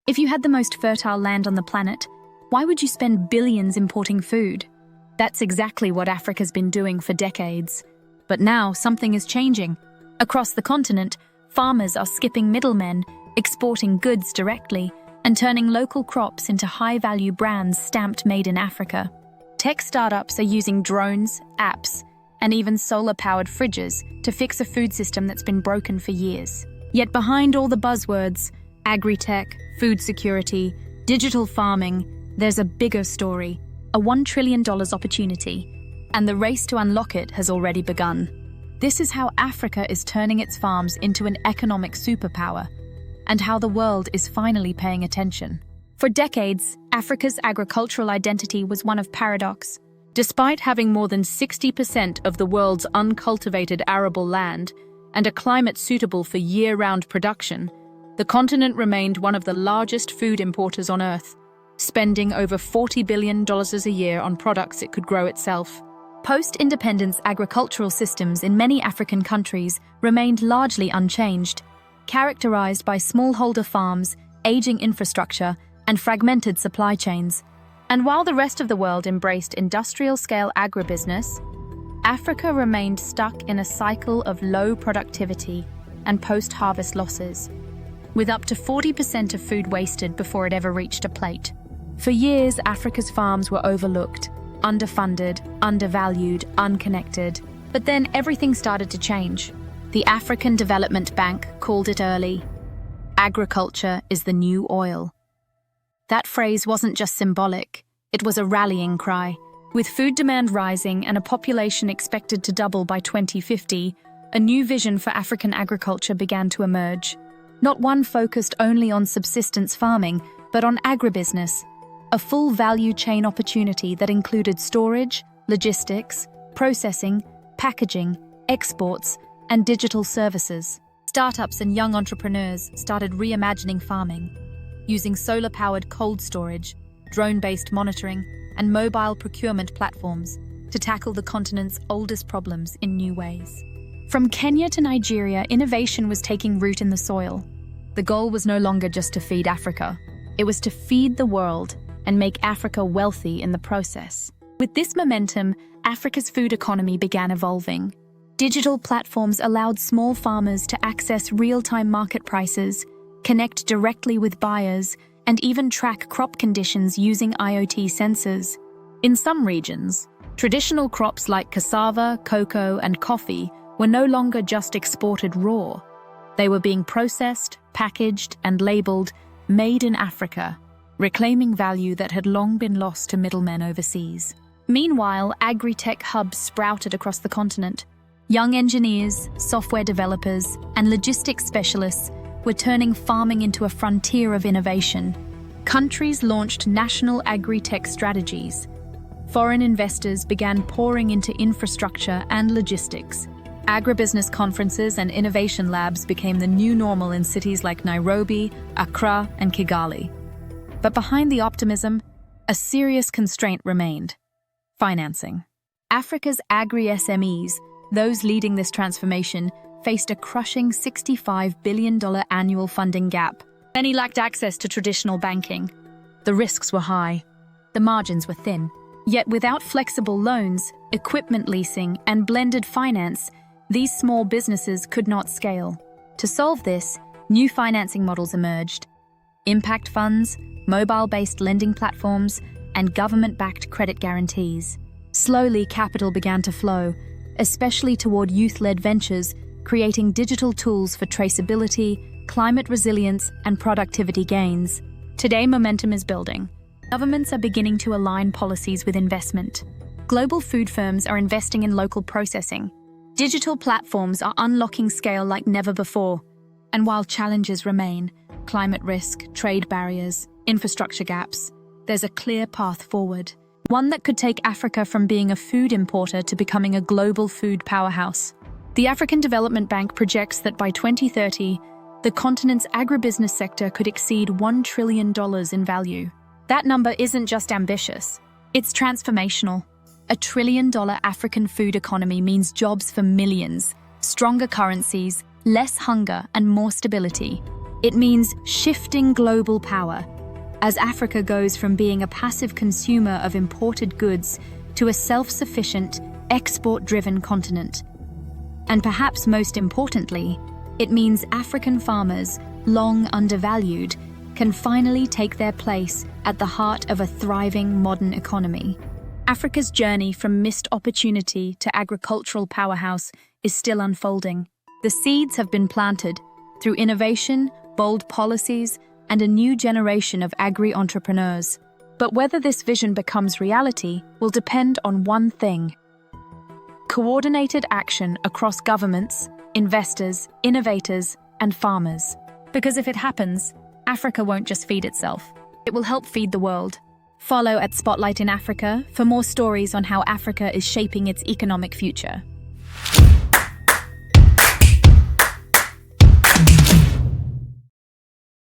If you had the most fertile land on the planet, why would you spend billions importing food? That's exactly what Africa's been doing for decades. But now something is changing. Across the continent, farmers are skipping middlemen, exporting goods directly, and turning local crops into high-value brands stamped Made in Africa. Tech startups are using drones, apps, and even solar-powered fridges to fix a food system that's been broken for years. Yet behind all the buzzwords, agri-tech, food security, digital farming, there's a bigger story, a $1 trillion opportunity, and the race to unlock it has already begun. This is how Africa is turning its farms into an economic superpower, and how the world is finally paying attention. For decades, Africa's agricultural identity was one of paradox. Despite having more than 60% of the world's uncultivated arable land and a climate suitable for year-round production, the continent remained one of the largest food importers on Earth, spending over $40 billion a year on products it could grow itself. Post-independence agricultural systems in many African countries remained largely unchanged, characterized by smallholder farms, aging infrastructure, and fragmented supply chains. And while the rest of the world embraced industrial-scale agribusiness, Africa remained stuck in a cycle of low productivity and post-harvest losses, with up to 40% of food wasted before it ever reached a plate. For years, Africa's farms were overlooked, underfunded, undervalued, unconnected. But then everything started to change. The African Development Bank called it early. Agriculture is the new oil. That phrase wasn't just symbolic, it was a rallying cry. With food demand rising and a population expected to double by 2050, a new vision for African agriculture began to emerge. Not one focused only on subsistence farming, but on agribusiness, a full value chain opportunity that included storage, logistics, processing, packaging, exports, and digital services. Startups and young entrepreneurs started reimagining farming, using solar-powered cold storage, drone-based monitoring, and mobile procurement platforms to tackle the continent's oldest problems in new ways. From Kenya to Nigeria, innovation was taking root in the soil. The goal was no longer just to feed Africa. It was to feed the world and make Africa wealthy in the process. With this momentum, Africa's food economy began evolving. Digital platforms allowed small farmers to access real-time market prices, connect directly with buyers, and even track crop conditions using IoT sensors. In some regions, traditional crops like cassava, cocoa, and coffee were no longer just exported raw. They were being processed, packaged, and labeled Made in Africa, reclaiming value that had long been lost to middlemen overseas. Meanwhile, agri-tech hubs sprouted across the continent. Young engineers, software developers, and logistics specialists were turning farming into a frontier of innovation. Countries launched national agri-tech strategies. Foreign investors began pouring into infrastructure and logistics. Agribusiness conferences and innovation labs became the new normal in cities like Nairobi, Accra, and Kigali. But behind the optimism, a serious constraint remained: financing. Africa's agri-SMEs, those leading this transformation, faced a crushing $65 billion annual funding gap. Many lacked access to traditional banking. The risks were high. The margins were thin. Yet without flexible loans, equipment leasing, and blended finance, these small businesses could not scale. To solve this, new financing models emerged: impact funds, mobile-based lending platforms, and government-backed credit guarantees. Slowly, capital began to flow, especially toward youth-led ventures, creating digital tools for traceability, climate resilience, and productivity gains. Today, momentum is building. Governments are beginning to align policies with investment. Global food firms are investing in local processing. Digital platforms are unlocking scale like never before. And while challenges remain, climate risk, trade barriers, infrastructure gaps, there's a clear path forward. One that could take Africa from being a food importer to becoming a global food powerhouse. The African Development Bank projects that by 2030, the continent's agribusiness sector could exceed $1 trillion in value. That number isn't just ambitious, it's transformational. A $1 trillion African food economy means jobs for millions, stronger currencies, less hunger, and more stability. It means shifting global power, as Africa goes from being a passive consumer of imported goods to a self-sufficient, export-driven continent. And perhaps most importantly, it means African farmers, long undervalued, can finally take their place at the heart of a thriving modern economy. Africa's journey from missed opportunity to agricultural powerhouse is still unfolding. The seeds have been planted through innovation, bold policies, and a new generation of agri-entrepreneurs. But whether this vision becomes reality will depend on one thing: coordinated action across governments, investors, innovators, and farmers. Because if it happens, Africa won't just feed itself. It will help feed the world. Follow at Spotlight in Africa for more stories on how Africa is shaping its economic future.